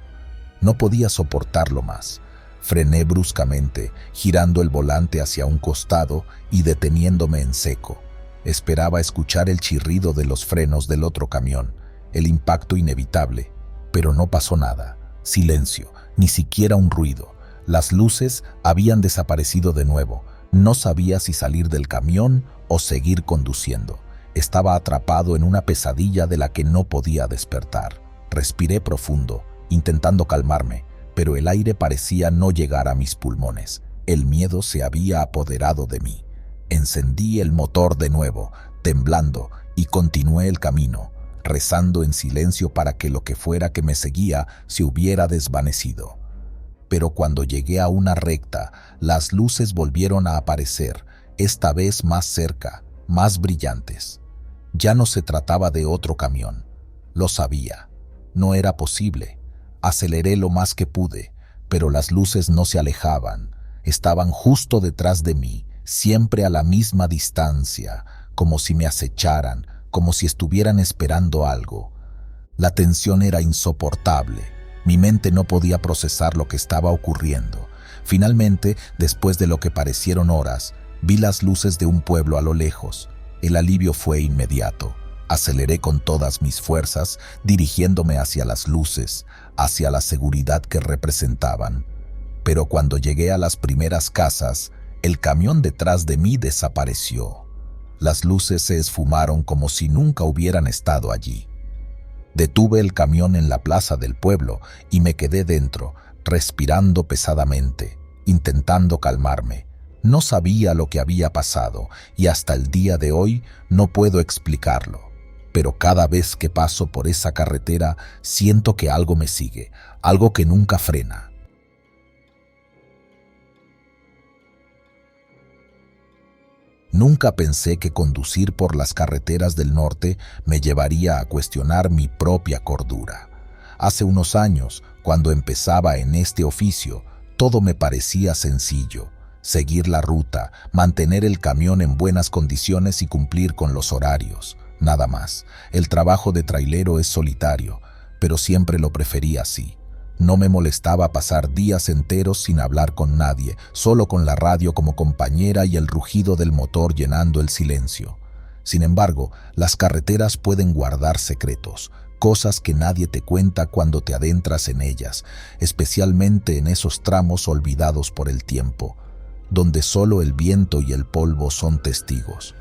No podía soportarlo más. Frené bruscamente, girando el volante hacia un costado y deteniéndome en seco. Esperaba escuchar el chirrido de los frenos del otro camión, el impacto inevitable, pero no pasó nada. Silencio, ni siquiera un ruido. Las luces habían desaparecido de nuevo. No sabía si salir del camión o seguir conduciendo. Estaba atrapado en una pesadilla de la que no podía despertar. Respiré profundo, intentando calmarme, pero el aire parecía no llegar a mis pulmones. El miedo se había apoderado de mí. Encendí el motor de nuevo, temblando, y continué el camino, rezando en silencio para que lo que fuera que me seguía se hubiera desvanecido. Pero cuando llegué a una recta, las luces volvieron a aparecer, esta vez más cerca, más brillantes. Ya no se trataba de otro camión. Lo sabía. No era posible. Aceleré lo más que pude, pero las luces no se alejaban. Estaban justo detrás de mí, siempre a la misma distancia, como si me acecharan, como si estuvieran esperando algo. La tensión era insoportable. Mi mente no podía procesar lo que estaba ocurriendo. Finalmente, después de lo que parecieron horas, vi las luces de un pueblo a lo lejos. El alivio fue inmediato. Aceleré con todas mis fuerzas, dirigiéndome hacia las luces, hacia la seguridad que representaban. Pero cuando llegué a las primeras casas, el camión detrás de mí desapareció. Las luces se esfumaron como si nunca hubieran estado allí. Detuve el camión en la plaza del pueblo y me quedé dentro, respirando pesadamente, intentando calmarme. No sabía lo que había pasado y hasta el día de hoy no puedo explicarlo. Pero cada vez que paso por esa carretera siento que algo me sigue, algo que nunca frena. Nunca pensé que conducir por las carreteras del norte me llevaría a cuestionar mi propia cordura. Hace unos años, cuando empezaba en este oficio, todo me parecía sencillo. Seguir la ruta, mantener el camión en buenas condiciones y cumplir con los horarios. Nada más. El trabajo de trailero es solitario, pero siempre lo preferí así. No me molestaba pasar días enteros sin hablar con nadie, solo con la radio como compañera y el rugido del motor llenando el silencio. Sin embargo, las carreteras pueden guardar secretos, cosas que nadie te cuenta cuando te adentras en ellas, especialmente en esos tramos olvidados por el tiempo, donde solo el viento y el polvo son testigos.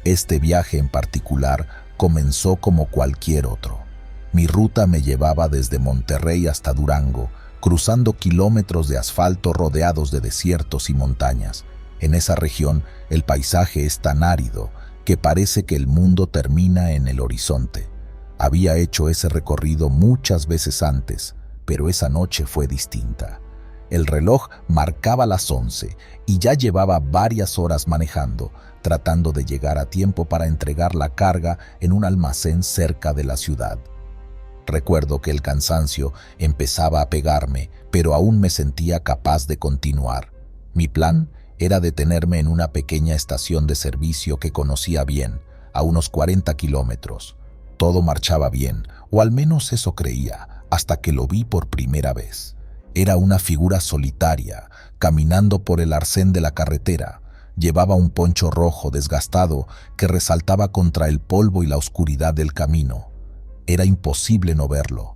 Este viaje en particular comenzó como cualquier otro. Mi ruta me llevaba desde Monterrey hasta Durango, cruzando kilómetros de asfalto rodeados de desiertos y montañas. En esa región, el paisaje es tan árido que parece que el mundo termina en el horizonte. Había hecho ese recorrido muchas veces antes, pero esa noche fue distinta. El reloj marcaba las 11 y ya llevaba varias horas manejando, tratando de llegar a tiempo para entregar la carga en un almacén cerca de la ciudad. Recuerdo que el cansancio empezaba a pegarme, pero aún me sentía capaz de continuar. Mi plan era detenerme en una pequeña estación de servicio que conocía bien, a unos 40 kilómetros. Todo marchaba bien, o al menos eso creía, hasta que lo vi por primera vez. Era una figura solitaria, caminando por el arcén de la carretera. Llevaba un poncho rojo desgastado que resaltaba contra el polvo y la oscuridad del camino. Era imposible no verlo.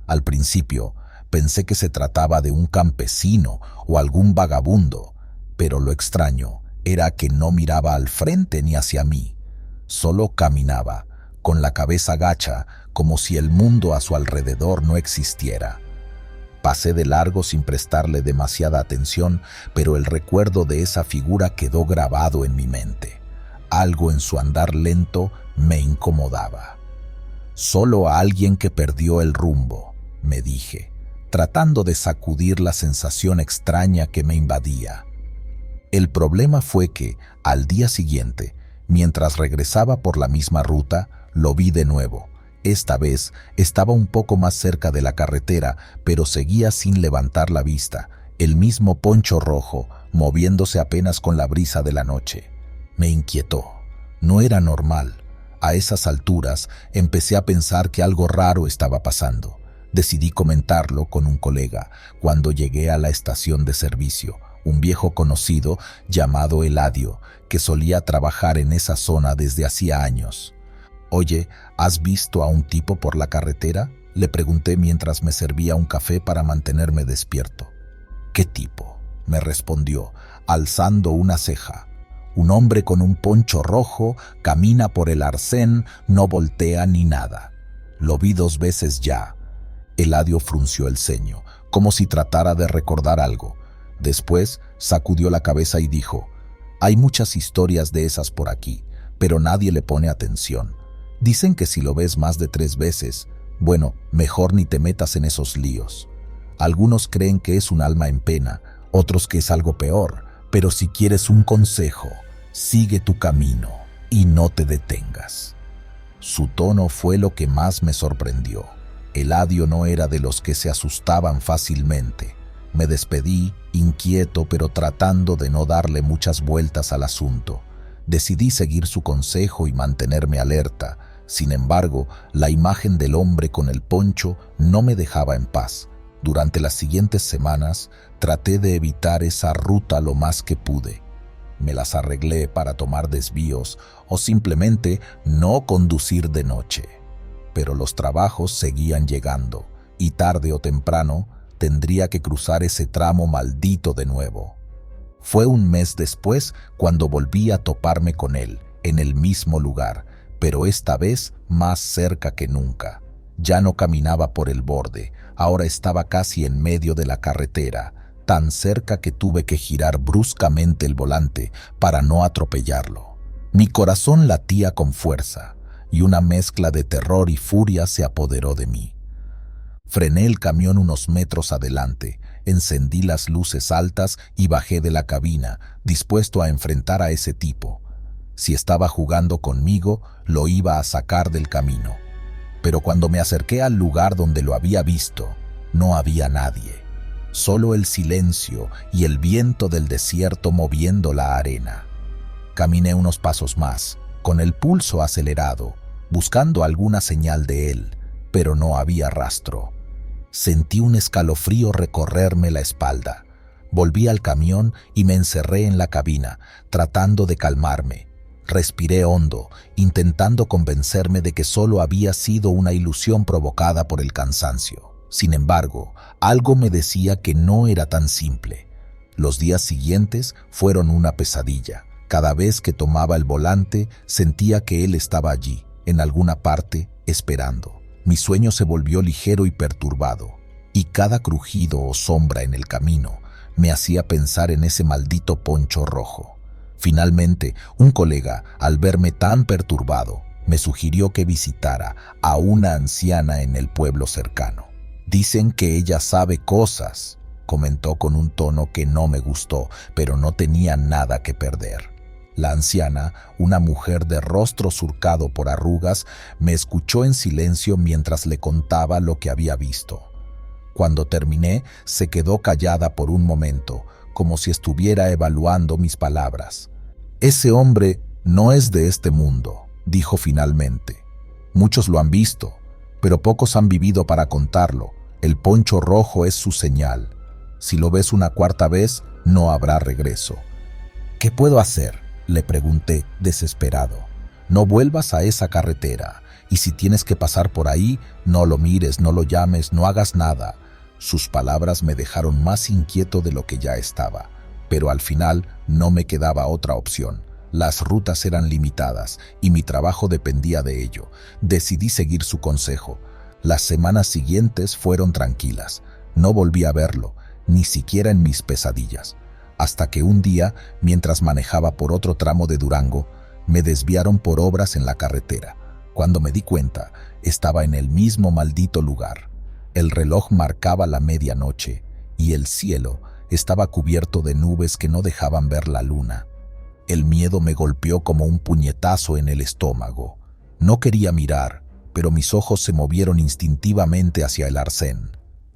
Al principio pensé que se trataba de un campesino o algún vagabundo, pero lo extraño era que no miraba al frente ni hacia mí. Solo caminaba, con la cabeza gacha, como si el mundo a su alrededor no existiera. Pasé de largo sin prestarle demasiada atención, pero el recuerdo de esa figura quedó grabado en mi mente. Algo en su andar lento me incomodaba. Solo a alguien que perdió el rumbo. me dije, tratando de sacudir la sensación extraña que me invadía. El problema fue que, al día siguiente, mientras regresaba por la misma ruta, lo vi de nuevo. Esta vez estaba un poco más cerca de la carretera, pero seguía sin levantar la vista, el mismo poncho rojo, moviéndose apenas con la brisa de la noche. Me inquietó. No era normal. A esas alturas empecé a pensar que algo raro estaba pasando. Decidí comentarlo con un colega cuando llegué a la estación de servicio, un viejo conocido llamado Eladio, que solía trabajar en esa zona desde hacía años. «Oye, ¿has visto a un tipo por la carretera?», le pregunté mientras me servía un café para mantenerme despierto. «¿Qué tipo?», me respondió, alzando una ceja. «Un hombre con un poncho rojo, camina por el arcén, no voltea ni nada. Lo vi 2 veces ya». Eladio frunció el ceño, como si tratara de recordar algo. Después sacudió la cabeza y dijo, «Hay muchas historias de esas por aquí, pero nadie le pone atención. Dicen que si lo ves más de 3 veces, bueno, mejor ni te metas en esos líos. Algunos creen que es un alma en pena, otros que es algo peor, pero si quieres un consejo, sigue tu camino y no te detengas». Su tono fue lo que más me sorprendió. Eladio no era de los que se asustaban fácilmente. Me despedí, inquieto, pero tratando de no darle muchas vueltas al asunto. Decidí seguir su consejo y mantenerme alerta. Sin embargo, la imagen del hombre con el poncho no me dejaba en paz. Durante las siguientes semanas, traté de evitar esa ruta lo más que pude. Me las arreglé para tomar desvíos o simplemente no conducir de noche. Pero los trabajos seguían llegando y tarde o temprano tendría que cruzar ese tramo maldito de nuevo. Fue un mes después cuando volví a toparme con él, en el mismo lugar, pero esta vez más cerca que nunca. Ya no caminaba por el borde, ahora estaba casi en medio de la carretera, tan cerca que tuve que girar bruscamente el volante para no atropellarlo. Mi corazón latía con fuerza, y una mezcla de terror y furia se apoderó de mí. Frené el camión unos metros adelante, encendí las luces altas y bajé de la cabina, dispuesto a enfrentar a ese tipo. Si estaba jugando conmigo, lo iba a sacar del camino. Pero cuando me acerqué al lugar donde lo había visto, no había nadie. Solo el silencio y el viento del desierto moviendo la arena. Caminé unos pasos más, con el pulso acelerado, buscando alguna señal de él, pero no había rastro. Sentí un escalofrío recorrerme la espalda. Volví al camión y me encerré en la cabina, tratando de calmarme. Respiré hondo, intentando convencerme de que solo había sido una ilusión provocada por el cansancio. Sin embargo, algo me decía que no era tan simple. Los días siguientes fueron una pesadilla. Cada vez que tomaba el volante, sentía que él estaba allí, en alguna parte, esperando. Mi sueño se volvió ligero y perturbado, y cada crujido o sombra en el camino me hacía pensar en ese maldito poncho rojo. Finalmente, un colega, al verme tan perturbado, me sugirió que visitara a una anciana en el pueblo cercano. «Dicen que ella sabe cosas», comentó con un tono que no me gustó, pero no tenía nada que perder. La anciana, una mujer de rostro surcado por arrugas, me escuchó en silencio mientras le contaba lo que había visto. Cuando terminé, se quedó callada por un momento, como si estuviera evaluando mis palabras. «Ese hombre no es de este mundo», dijo finalmente. «Muchos lo han visto, pero pocos han vivido para contarlo. El poncho rojo es su señal. Si lo ves una 4ª vez, no habrá regreso». «¿Qué puedo hacer?», le pregunté, desesperado. «No vuelvas a esa carretera, y si tienes que pasar por ahí, no lo mires, no lo llames, no hagas nada». Sus palabras me dejaron más inquieto de lo que ya estaba, pero al final no me quedaba otra opción. Las rutas eran limitadas y mi trabajo dependía de ello. Decidí seguir su consejo. Las semanas siguientes fueron tranquilas. No volví a verlo, ni siquiera en mis pesadillas. Hasta que un día, mientras manejaba por otro tramo de Durango, me desviaron por obras en la carretera. Cuando me di cuenta, estaba en el mismo maldito lugar. El reloj marcaba la medianoche y el cielo estaba cubierto de nubes que no dejaban ver la luna. El miedo me golpeó como un puñetazo en el estómago. No quería mirar, pero mis ojos se movieron instintivamente hacia el arcén.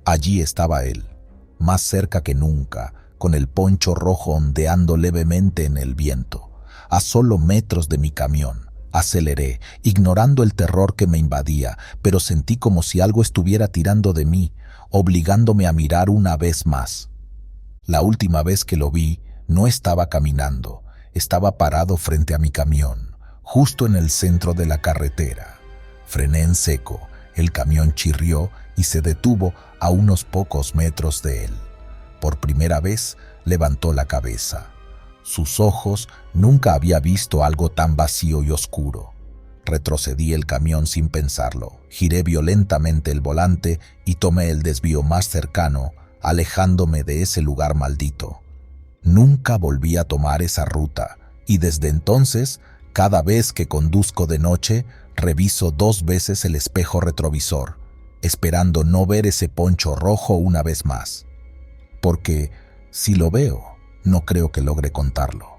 Allí estaba él, más cerca que nunca, con el poncho rojo ondeando levemente en el viento, a solo metros de mi camión. Aceleré, ignorando el terror que me invadía, pero sentí como si algo estuviera tirando de mí, obligándome a mirar una vez más. La última vez que lo vi, no estaba caminando, estaba parado frente a mi camión, justo en el centro de la carretera. Frené en seco, el camión chirrió y se detuvo a unos pocos metros de él. Por primera vez levantó la cabeza. Sus ojos, nunca había visto algo tan vacío y oscuro. Retrocedí el camión sin pensarlo, giré violentamente el volante y tomé el desvío más cercano, alejándome de ese lugar maldito. Nunca volví a tomar esa ruta y desde entonces, cada vez que conduzco de noche, reviso 2 veces el espejo retrovisor, esperando no ver ese poncho rojo una vez más. Porque, si lo veo, no creo que logre contarlo.